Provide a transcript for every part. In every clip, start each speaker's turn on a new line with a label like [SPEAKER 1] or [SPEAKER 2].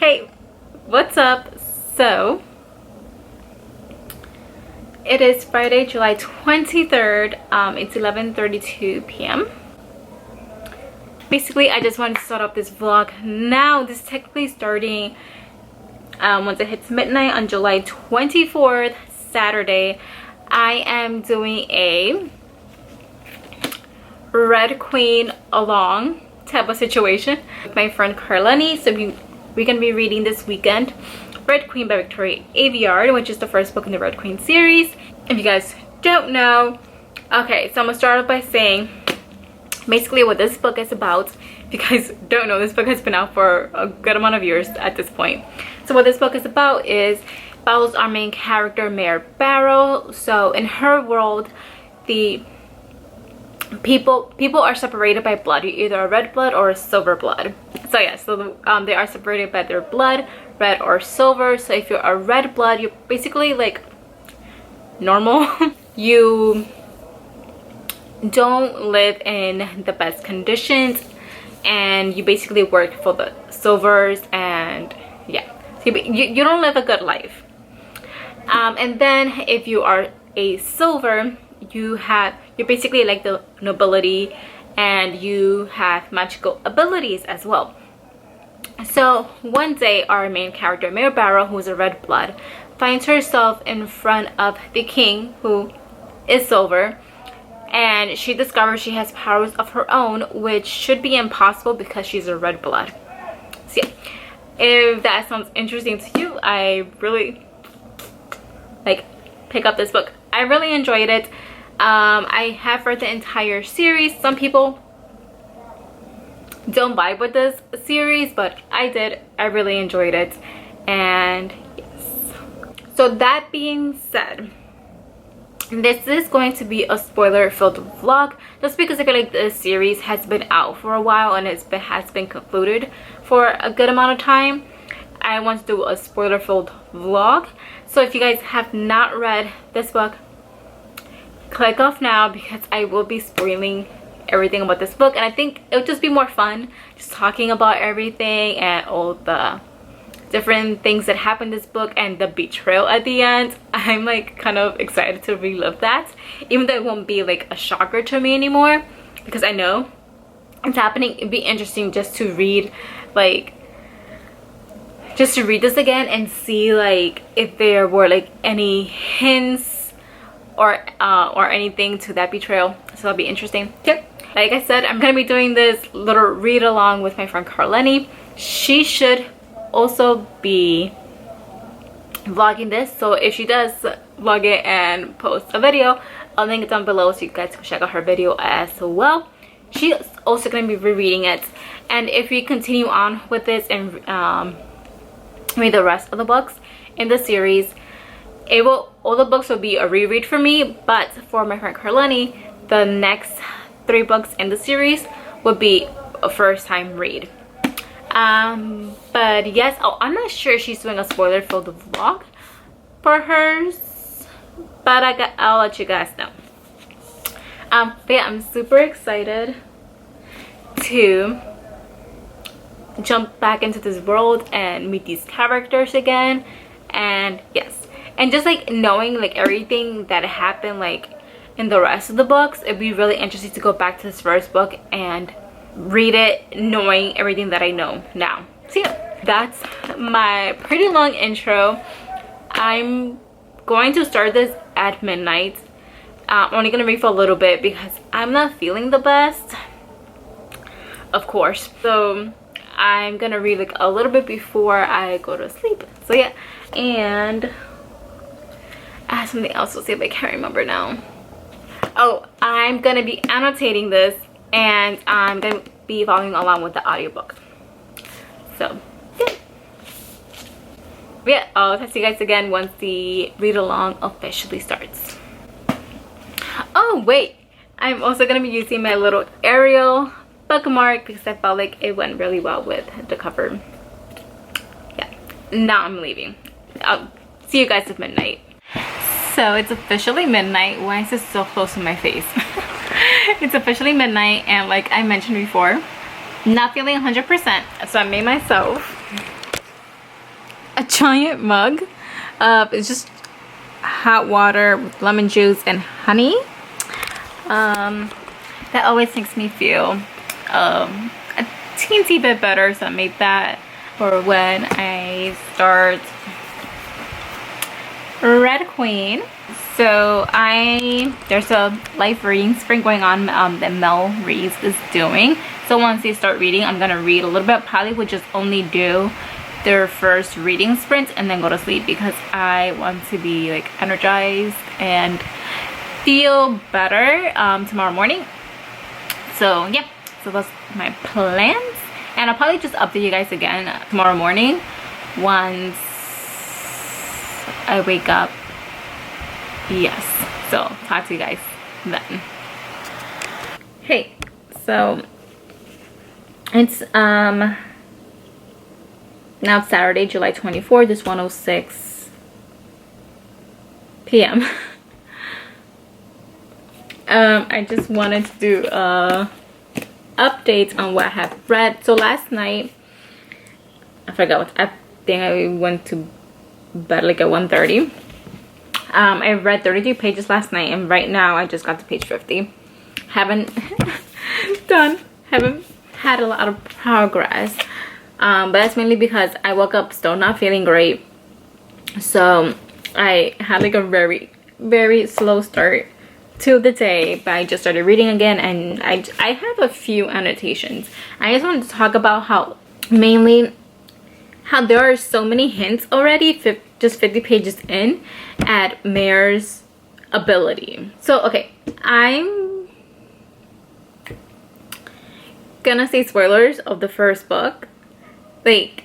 [SPEAKER 1] Hey, what's up? So it is Friday, July 23rd. It's 11:32 p.m. Basically, I just wanted to start off this vlog now. This is technically starting once it hits midnight on July 24th, Saturday. I am doing a Red Queen along type of situation with my friend Carleni. So we're gonna be reading this weekend Red Queen by Victoria Aveyard, which is the first book in the Red Queen series. If you guys don't know, okay, so I'm gonna start off by saying basically what this book is about. If you guys don't know, this book has been out for a good amount of years at this point. So what this book is about is follows our main character, Mayor Barrow. So in her world, the people are separated by blood. You're either a red blood or a silver blood. So yeah, so they are separated by their blood, red or silver. So if you're a red blood, you're basically like normal. You don't live in the best conditions, and you basically work for the silvers, and yeah, so you don't live a good life. And then if you are a silver, you're basically like the nobility, and you have magical abilities as well. So one day our main character, Mayor Barrow, who's a red blood, finds herself in front of the king, who is silver, and she discovers she has powers of her own, which should be impossible because she's a red blood. So yeah, if that sounds interesting to you, I really like pick up this book. I really enjoyed it. I have read the entire series. Some people don't vibe with this series, but I did. I really enjoyed it. And yes, so that being said, this is going to be a spoiler filled vlog, just because I feel like this series has been out for a while and has been concluded for a good amount of time. I want to do a spoiler filled vlog. So if you guys have not read this book, click off now, because I will be spoiling everything about this book, and I think it'll just be more fun just talking about everything and all the different things that happen in this book and the betrayal at the end. I'm like kind of excited to relive that, even though it won't be like a shocker to me anymore, because I know it's happening. It'd be interesting just to read this again and see like if there were like any hints or anything to that betrayal. So that'll be interesting. Yep, like I said, I'm gonna be doing this little read along with my friend Carleni. She should also be vlogging this, so if she does vlog it and post a video, I'll link it down below so you guys can check out her video as well. She's also going to be rereading it, and if we continue on with this and read the rest of the books in the series, all the books will be a reread for me, but for my friend Carleni, the next 3 books in the series would be a first time read. But yes, I'm not sure if she's doing a spoiler filled vlog for hers, but I'll let you guys know. But yeah, I'm super excited to jump back into this world and meet these characters again. And yes, and just like knowing like everything that happened like in the rest of the books, it'd be really interesting to go back to this first book and read it knowing everything that I know now. So yeah, that's my pretty long intro. I'm going to start this at midnight. I'm only gonna read for a little bit because I'm not feeling the best, of course, so I'm gonna read like a little bit before I go to sleep. So yeah, and I have something else. We'll see if I can remember now. Oh, I'm gonna be annotating this, and I'm gonna be following along with the audiobook. So yeah, I'll talk to you guys again once the read along officially starts. Oh wait, I'm also gonna be using my little Arial bookmark because I felt like it went really well with the cover. Yeah, now I'm leaving. I'll see you guys at midnight. So it's officially midnight. Why is this so close to my face? It's officially midnight, and like I mentioned before, not feeling 100%, so I made myself a giant mug of, it's just hot water with lemon juice and honey. That always makes me feel a teensy bit better, so I made that for when I start Red Queen. So there's a live reading sprint going on that Mel Reeves is doing. So once they start reading, I'm gonna read a little bit. Probably would just only do their first reading sprint and then go to sleep, because I want to be like energized and feel better tomorrow morning. So yeah, so that's my plans, and I'll probably just update you guys again tomorrow morning once I wake up. Yes, so talk to you guys then. Hey, so it's now it's Saturday, July 24th. It's 1:06 p.m. I just wanted to do updates on what I have read. So last night, I forgot what, I think I went to bed like at 1:30. I read 33 pages last night, and right now I just got to page 50. Haven't had a lot of progress, but that's mainly because I woke up still not feeling great, so I had like a very slow start to the day. But I just started reading again, and I have a few annotations. I just wanted to talk about how there are so many hints already, just 50 pages in, at Mare's ability. So okay, I'm gonna say spoilers of the first book, like,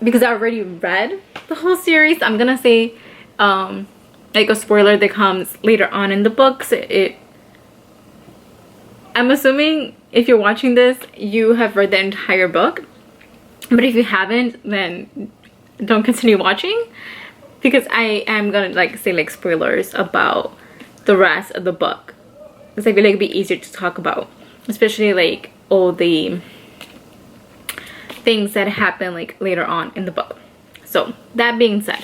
[SPEAKER 1] because I already read the whole series. I'm gonna say like a spoiler that comes later on in the books. I'm assuming if you're watching this, you have read the entire book, but if you haven't, then don't continue watching, because I am gonna like say like spoilers about the rest of the book, because I feel like it'd be easier to talk about, especially like all the things that happen like later on in the book. So that being said,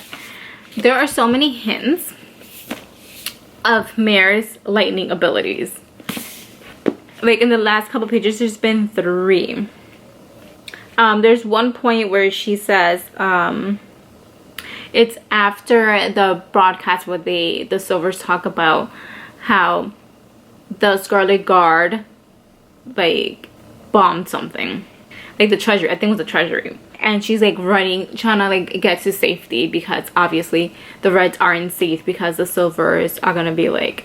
[SPEAKER 1] there are so many hints of Mare's lightning abilities. Like in the last couple pages, there's been 3. There's one point where she says, it's after the broadcast where the Silvers talk about how the Scarlet Guard like bombed something, like the treasury. I think it was the treasury, and she's like running, trying to like get to safety, because obviously the Reds aren't safe because the Silvers are gonna be like,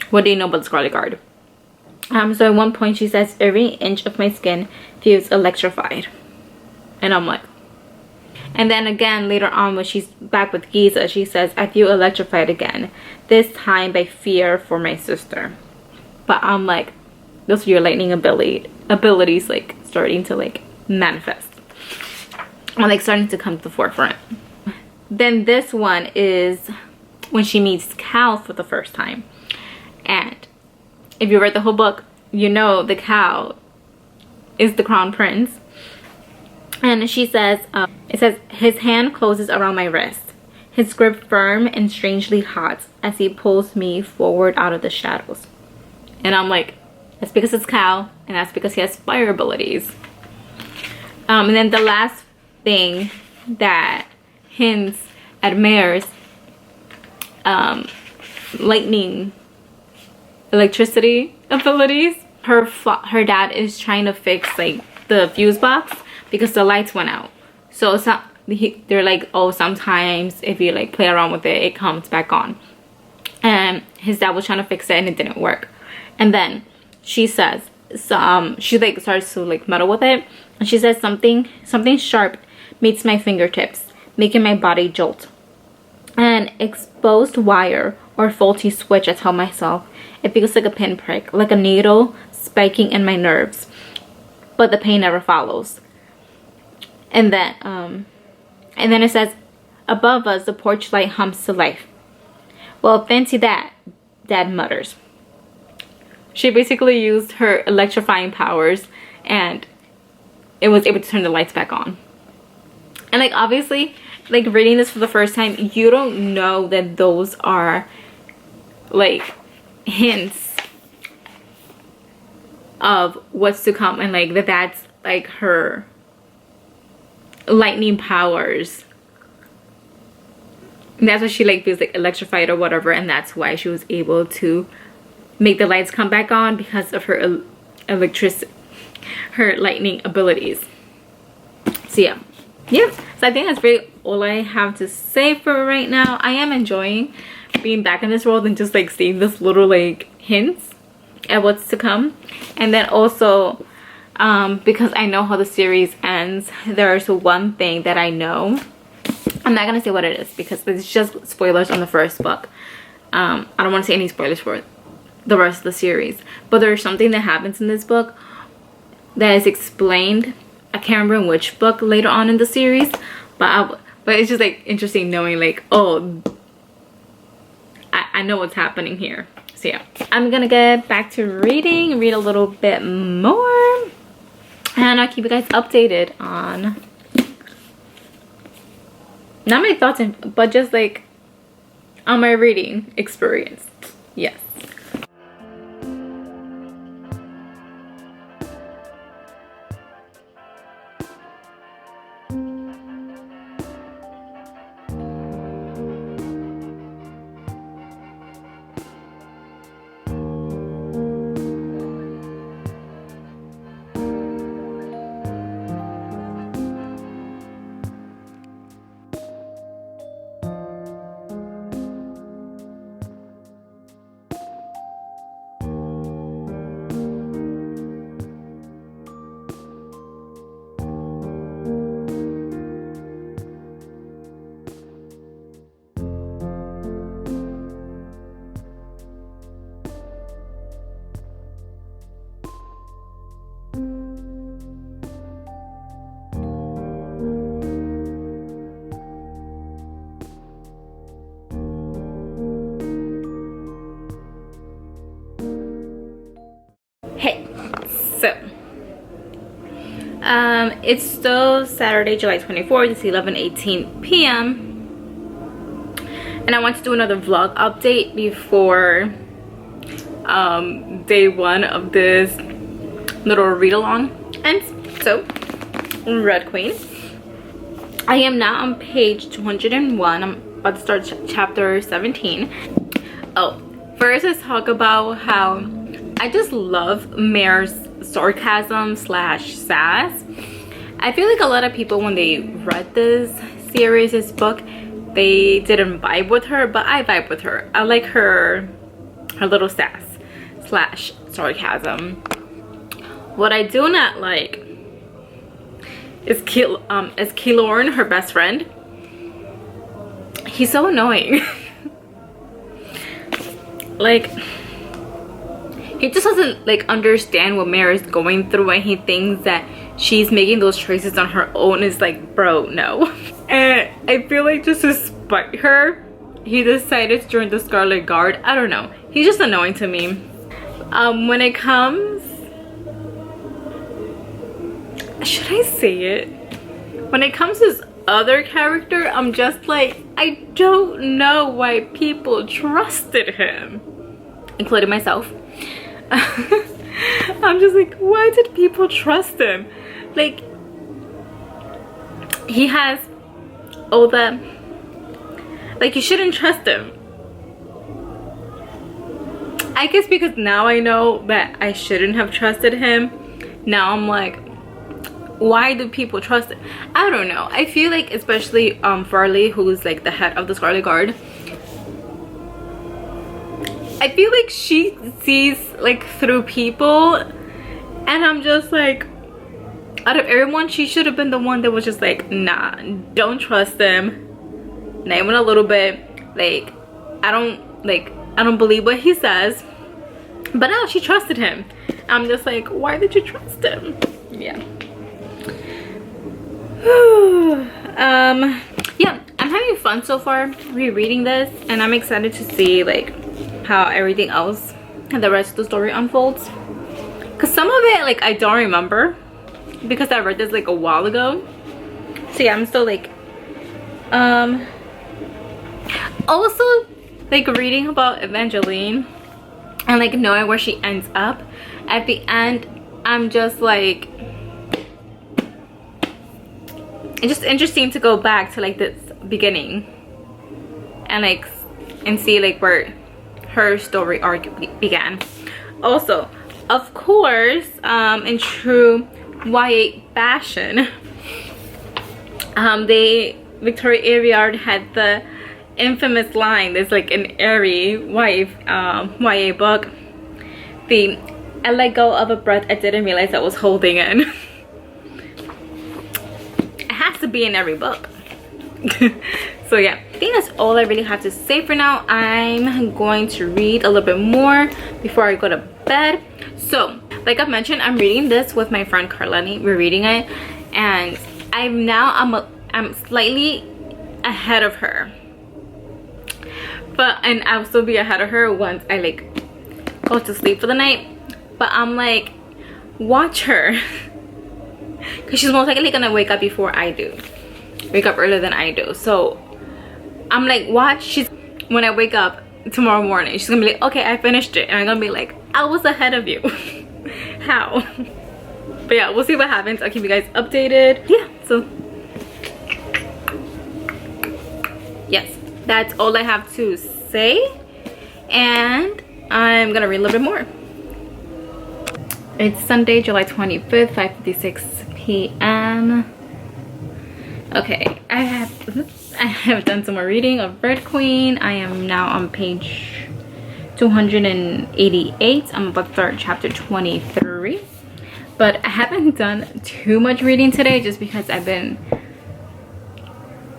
[SPEAKER 1] what do you know about the Scarlet Guard? So at one point she says, every inch of my skin feels electrified, and I'm like, and then again later on when she's back with Giza, she says, I feel electrified again, this time by fear for my sister. But I'm like, those are your lightning abilities like starting to like manifest, or like starting to come to the forefront. Then this one is when she meets Cal for the first time, and if you read the whole book, you know the Cal is the crown prince. And she says, it says, his hand closes around my wrist, his grip firm and strangely hot as he pulls me forward out of the shadows. And I'm like, that's because it's Cal, and that's because he has fire abilities. And then the last thing that hints at Mare's electricity abilities, her dad is trying to fix like the fuse box because the lights went out. So they're like, oh, sometimes if you like play around with it, it comes back on. And his dad was trying to fix it and it didn't work. And then she says, she like starts to like meddle with it, and she says something sharp meets my fingertips, making my body jolt. An exposed wire or faulty switch, I tell myself. It feels like a pinprick, like a needle spiking in my nerves, but the pain never follows. And then it says, above us the porch light hums to life. Well, fancy that, Dad mutters. She basically used her electrifying powers and it was able to turn the lights back on. And like obviously, like reading this for the first time, you don't know that those are like hints of what's to come, and like that's like her lightning powers. And that's why she like feels like electrified or whatever, and that's why she was able to make the lights come back on, because of her her lightning abilities. So yeah. So I think that's really all I have to say for right now. I am enjoying being back in this world and just like seeing this little like hints at what's to come. And then also because I know how the series ends, there's one thing that I know. I'm not gonna say what it is because it's just spoilers on the first book. I don't want to say any spoilers for the rest of the series, but there's something that happens in this book that is explained. I can't remember in which book later on in the series, but it's just like interesting knowing like, oh, I know what's happening here. So yeah, I'm gonna get back to reading, read a little bit more, and I'll keep you guys updated on not my thoughts, but just like on my reading experience. Yes. Hey, so it's still Saturday, July 24th. It's 11:18 p.m. and I want to do another vlog update before day one of this little read-along. And so, Red Queen, I am now on page 201. I'm about to start chapter 17. Oh, first let's talk about how I just love Mare's sarcasm slash sass. I feel like a lot of people, when they read this series, this book, they didn't vibe with her, but I vibe with her. I like her little sass slash sarcasm. What I do not like is Keylorn, her best friend. He's so annoying. Like, he just doesn't like understand what Mare is going through, and he thinks that she's making those choices on her own. It's like, bro, no. And I feel like just to spite her, he decided to join the Scarlet Guard. I don't know, he's just annoying to me. When it comes, should I say it, when it comes to this other character, I'm just like, I don't know why people trusted him, including myself. I'm just like, why did people trust him? Like, he has all the, like, you shouldn't trust him. I guess because now I know that I shouldn't have trusted him. Now I'm like, why do people trust him? I don't know. I feel like, especially Farley, who's like the head of the Scarlet Guard, I feel like she sees like through people, and I'm just like, out of everyone, she should have been the one that was just like, nah, don't trust them, not even a little bit. Like, I don't believe what he says. But now she trusted him. I'm just like, why did you trust him? Yeah. Yeah, I'm having fun so far rereading this, and I'm excited to see like how everything else and the rest of the story unfolds, because some of it like I don't remember because I read this like a while ago. So So yeah, I'm still like also like reading about Evangeline and like knowing where she ends up at the end. I'm just like, it's just interesting to go back to like this beginning and like and see like where her story arc began. Also, of course, in true YA fashion, Victoria Aveyard had the infamous line. There's like an Yari YA book. I let go of a breath I didn't realize I was holding in. It has to be in every book. So yeah, I think that's all I really have to say for now. I'm going to read a little bit more before I go to bed. So like I mentioned, I'm reading this with my friend Carlani. We're reading it, and I'm slightly ahead of her, and I'll still be ahead of her once I like go to sleep for the night. But I'm like, watch her, because she's most likely gonna wake up before I do, wake up earlier than I do. So I'm like, watch, when I wake up tomorrow morning, she's gonna be like, okay, I finished it, and I'm gonna be like, I was ahead of you. How? But yeah, we'll see what happens. I'll keep you guys updated. Yeah, so yes, that's all I have to say, and I'm gonna read a little bit more. It's Sunday, July 25th, 5:56 p.m. Okay, I have done some more reading of Red Queen. I am now on page 288. I'm about to start chapter 23, but I haven't done too much reading today just because I've been,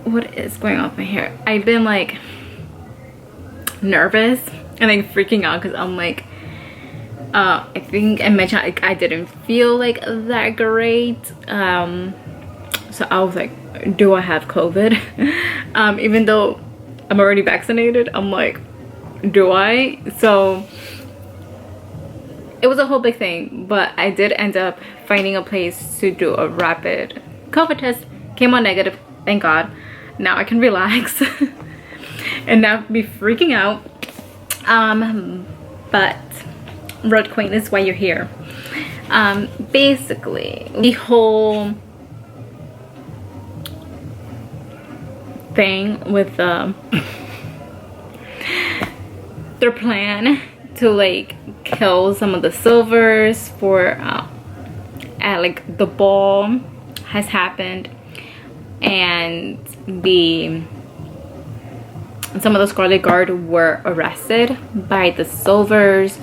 [SPEAKER 1] what is going on my hair? I've been like nervous and like freaking out because I'm like, I think I mentioned like I didn't feel like that great. So I was like, do I have COVID? Even though I'm already vaccinated, I'm like, do I? So it was a whole big thing, but I did end up finding a place to do a rapid COVID test. Came out negative, thank God. Now I can relax and not be freaking out. But Red Queen is why you're here. Basically, the whole thing with their plan to like kill some of the Silvers for at like the ball has happened, and some of the Scarlet Guard were arrested by the Silvers,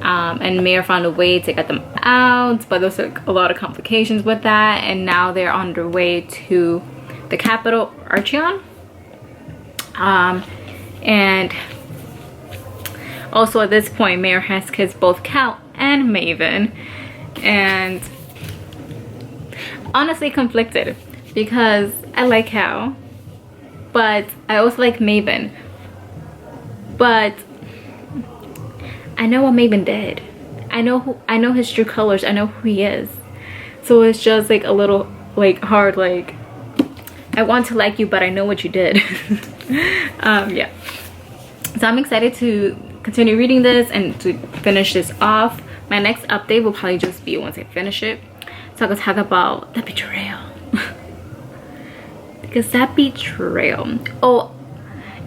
[SPEAKER 1] and Mayor found a way to get them out, but there's like a lot of complications with that, and now they're on their way to the capital, Archeon. And also at this point, Mayor has kissed both Cal and Maven, and honestly conflicted because I like Cal, but I also like Maven, but I know what Maven did. I know his true colors. I know who he is. So it's just like a little like hard, like I want to like you, but I know what you did. Yeah, so I'm excited to continue reading this and to finish this off. My next update will probably just be once I finish it, so I can talk about the betrayal. Because that betrayal. Oh,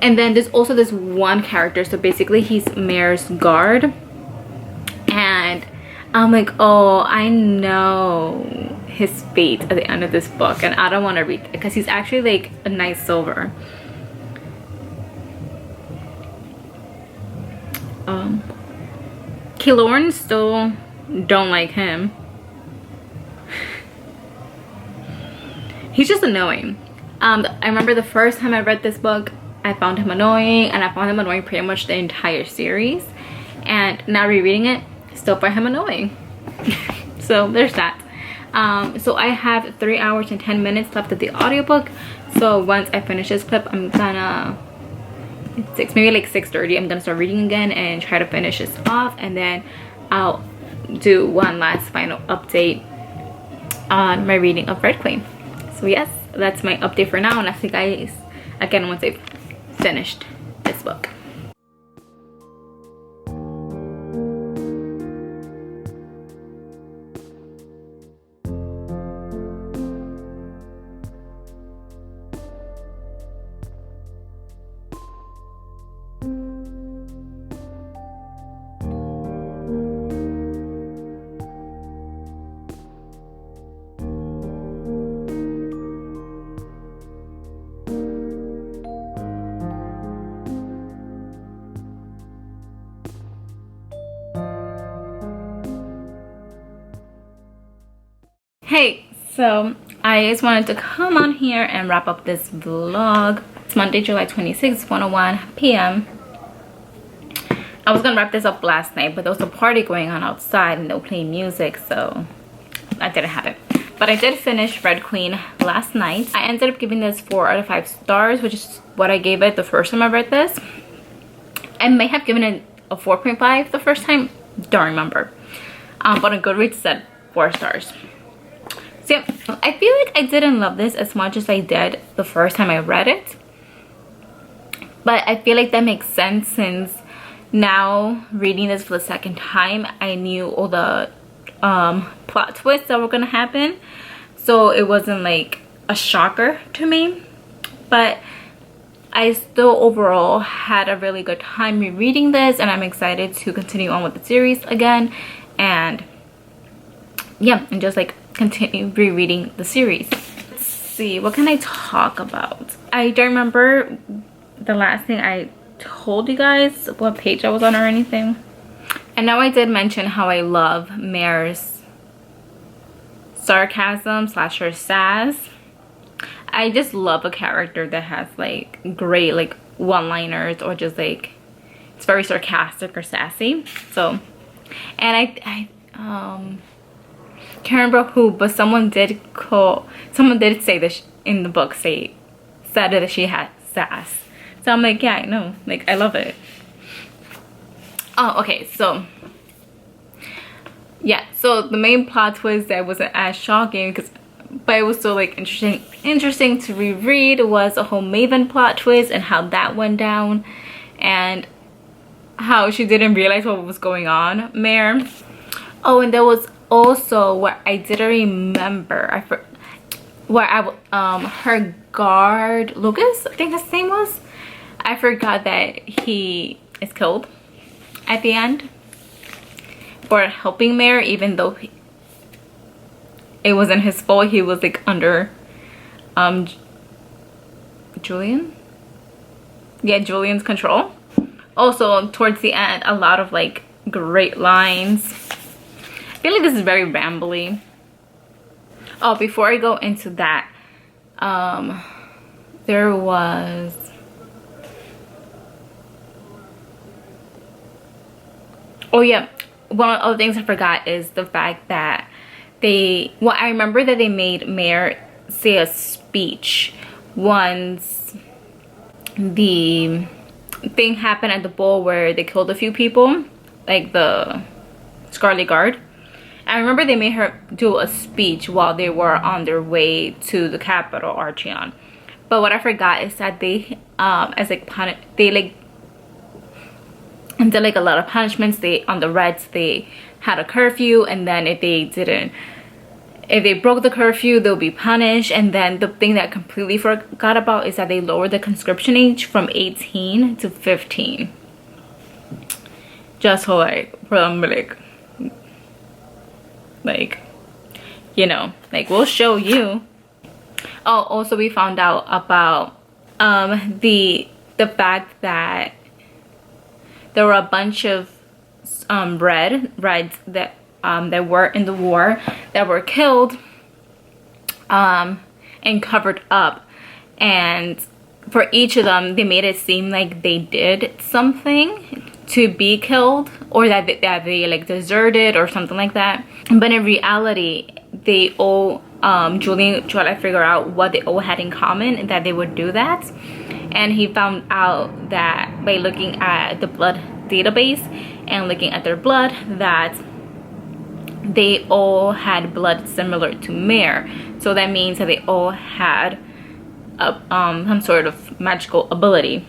[SPEAKER 1] and then there's also this one character, so basically he's Mayor's guard, and I'm like, oh, I know his fate at the end of this book, and I don't want to read it because he's actually like a nice Silver. Kilorn still don't like him. He's just annoying. I remember the first time I read this book, I found him annoying, and I found him annoying pretty much the entire series, and now rereading it, still find him annoying. So there's that. So I have 3 hours and 10 minutes left of the audiobook, so once I finish this clip, I'm gonna, it's maybe like 6:30, I'm gonna start reading again and try to finish this off, and then I'll do one last final update on my reading of Red Queen. So yes, that's my update for now, and I'll see you guys again once I've finished this book. Hey, so I just wanted to come on here and wrap up this vlog. It's Monday, July 26th, 1:01 p.m. I was gonna wrap this up last night, but there was a party going on outside and they were playing music, so that didn't happen. But I did finish Red Queen last night. I ended up giving this 4 out of 5 stars, which is what I gave it the first time I read this. I may have given it a 4.5 the first time, don't remember. But on Goodreads said 4 stars. So yeah, I feel like I didn't love this as much as I did the first time I read it. But I feel like that makes sense, since now reading this for the second time, I knew all the plot twists that were gonna happen. So it wasn't like a shocker to me. But I still overall had a really good time rereading this, and I'm excited to continue on with the series again. And yeah, and just like continue rereading the series. Let's see, what can I talk about? I don't remember the last thing I told you guys, what page I was on or anything. And now I did mention how I love Mare's sarcasm / her sass. I just love a character that has like great like one-liners, or just like it's very sarcastic or sassy. So, and I can't remember who, but someone did say this in the book, said that she had sass. So I'm like, yeah, I know, like I love it. Oh, okay, so yeah, so the main plot twist that wasn't as shocking, but it was still like interesting to reread, was a whole Maven plot twist and how that went down, and how she didn't realize what was going on, Mare. Oh, and there was also what I didn't remember, her guard Lucas, I think his name was, I forgot that he is killed at the end for helping Mare, even though it wasn't his fault. He was like under Julian's control. Also towards the end, a lot of like great lines. I feel like this is very rambly. Oh, before I go into that, there was oh yeah, one of the things I forgot is the fact that I remember that they made Mare say a speech once the thing happened at the ball where they killed a few people, like the Scarlet Guard. I remember they made her do a speech while they were on their way to the capital, Archeon. But what I forgot is that they did like a lot of punishments. On the Reds, they had a curfew, and then if they broke the curfew, they'll be punished. And then the thing that I completely forgot about is that they lowered the conscription age from 18 to 15. Just so like you know, like we'll show you. Oh, also we found out about the fact that there were a bunch of Reds that were in the war that were killed and covered up, and for each of them they made it seem like they did something to be killed, or that they like deserted or something like that. But in reality, they all Julian tried to figure out what they all had in common, that they would do that. And he found out that by looking at the blood database and looking at their blood, that they all had blood similar to Mare. So that means that they all had some sort of magical ability,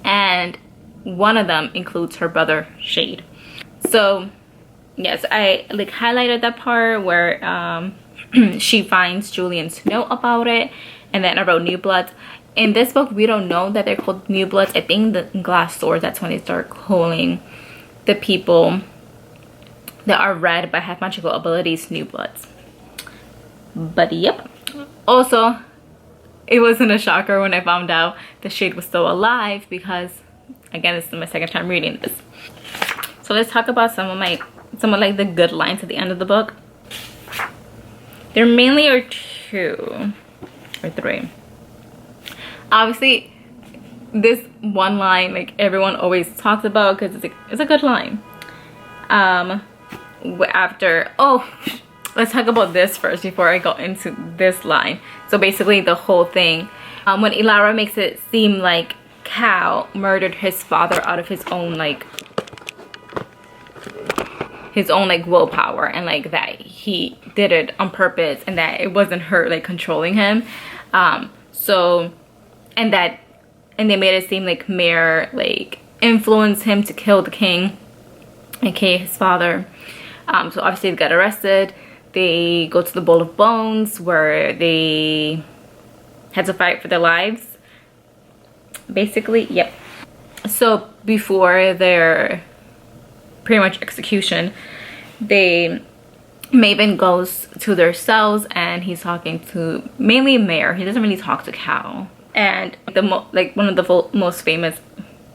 [SPEAKER 1] and one of them includes her brother Shade. So yes, I like highlighted that part where she finds Julian's note about it, and then I wrote New Bloods. In this book, we don't know that they're called New Bloods. I think the Glass Swords, that's when they start calling the people that are red but have magical abilities New Bloods. But yep. Also, it wasn't a shocker when I found out the Shade was still alive, because again, this is my second time reading this. So let's talk about some of like the good lines at the end of the book. There mainly are 2 or 3. Obviously, this one line like everyone always talks about because it's a good line. Let's talk about this first before I go into this line. So basically the whole thing, when Ilara makes it seem like Cal murdered his father out of his own willpower, and like that he did it on purpose, and that it wasn't her like controlling him. And they made it seem like Mare like influenced him to kill the king, aka his father. So obviously they got arrested. They go to the Bowl of Bones where they had to fight for their lives. Basically, yep. So before their pretty much execution, Maven goes to their cells and he's talking to mainly Mare. He doesn't really talk to Cal. And one of the most famous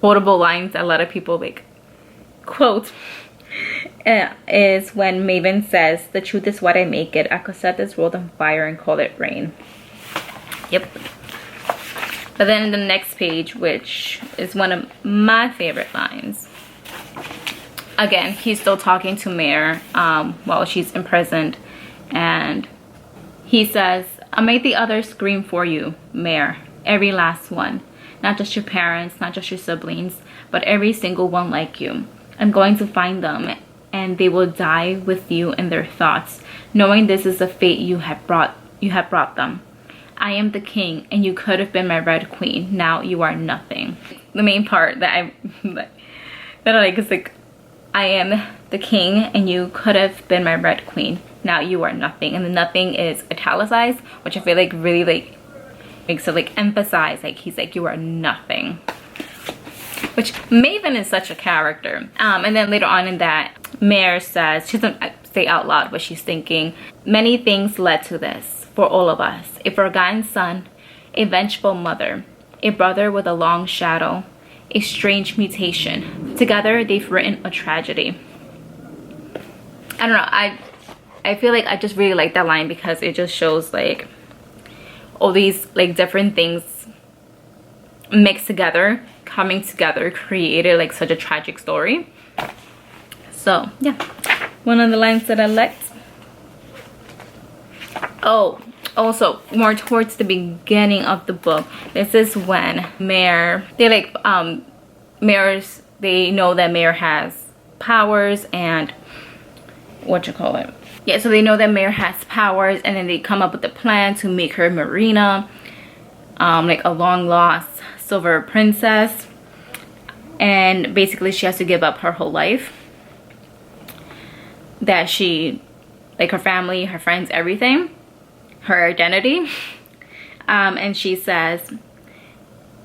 [SPEAKER 1] quotable lines that a lot of people like quote is when Maven says, "The truth is what I make it. I could set this world on fire and call it rain." Yep. But then in the next page, which is one of my favorite lines, again, he's still talking to Mare while she's imprisoned, and he says, "I'll make the others scream for you, Mare. Every last one. Not just your parents, not just your siblings, but every single one like you. I'm going to find them, and they will die with you in their thoughts, knowing this is the fate you have brought them. I am the king, and you could have been my Red Queen. Now you are nothing." The main part that I like is like, "I am the king, and you could have been my Red Queen. Now you are nothing." And the nothing is italicized, which I feel like really like makes it like emphasize, like he's like, "You are nothing." Which Maven is such a character. And then later on in that, Mare says, she doesn't say out loud, but she's thinking, "Many things led to this for all of us. A forgotten son, a vengeful mother, a brother with a long shadow, a strange mutation. Together they've written a tragedy." I don't know, I feel like I just really like that line because it just shows like all these like different things mixed together, coming together, created like such a tragic story. So yeah, one of the lines that I liked. Oh, also more towards the beginning of the book, this is when Mare, they know that Mare has powers, and so they know that Mare has powers, and then they come up with a plan to make her Marina, like a long lost silver princess, and basically she has to give up her whole life, that she, like her family, her friends, everything, her identity. And she says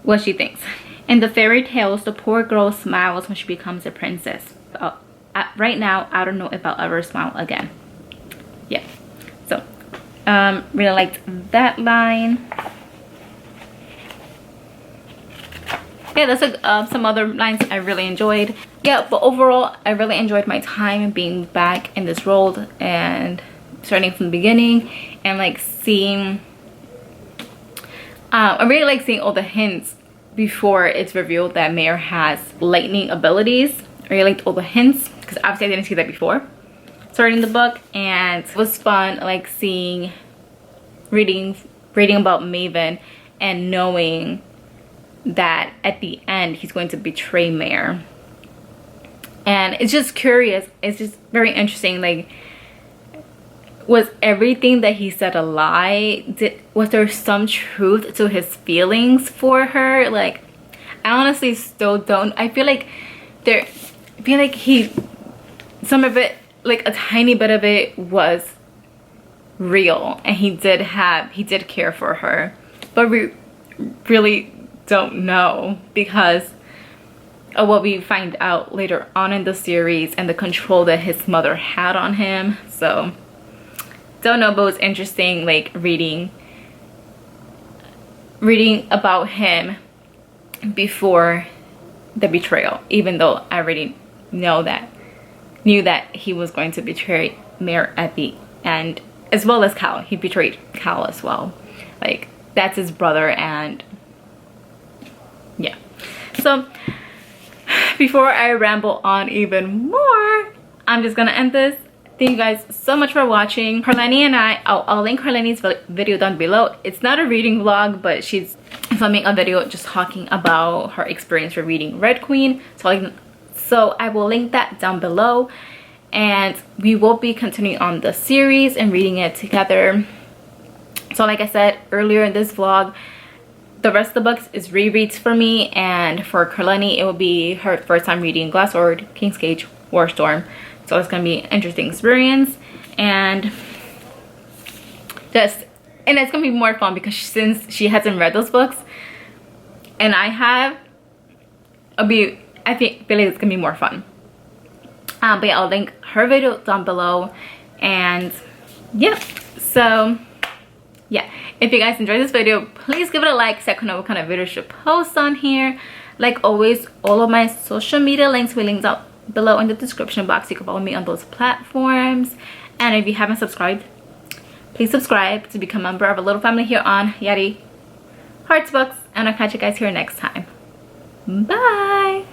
[SPEAKER 1] what she thinks. "In the fairy tales, the poor girl smiles when she becomes a princess. Right now, I don't know if I'll ever smile again." Yeah, so really liked that line. Yeah, that's some other lines I really enjoyed. Yeah, but overall, I really enjoyed my time being back in this world and starting from the beginning, and like seeing I really like seeing all the hints before it's revealed that Mare has lightning abilities. I really liked all the hints because obviously I didn't see that before starting the book, and it was fun like reading about Maven and knowing that at the end he's going to betray Mare. And it's just curious, it's just very interesting, like was everything that he said a lie? Was there some truth to his feelings for her? Like, I honestly still don't. I feel like some of it, like a tiny bit of it, was real, and he did care for her, but we really don't know because of what we find out later on in the series and the control that his mother had on him. So don't know, but it was interesting, like reading about him before the betrayal, even though I already knew that he was going to betray Mare at the end, as well as Cal. He betrayed Cal as well. Like, that's his brother. And yeah, so before I ramble on even more, I'm just gonna end this. Thank you guys so much for watching. Carleni and I'll link Carleni's video down below. It's not a reading vlog, but she's filming a video just talking about her experience for reading Red Queen. So I will link that down below, and we will be continuing on the series and reading it together. So like I said earlier in this vlog, the rest of the books is rereads for me, and for Carleni it will be her first time reading Glass Sword, King's Cage, War Storm. So it's gonna be an interesting experience, and it's gonna be more fun because since she hasn't read those books and I have, I feel like it's gonna be more fun. But yeah, I'll link her video down below, and yeah. So yeah, if you guys enjoyed this video, please give it a like so I can know what kind of video I should post on here. Like always, all of my social media links will be linked out below in the description box. You can follow me on those platforms, and if you haven't subscribed, please subscribe to become a member of a little family here on Yari Hearts Books, and I'll catch you guys here next time. Bye.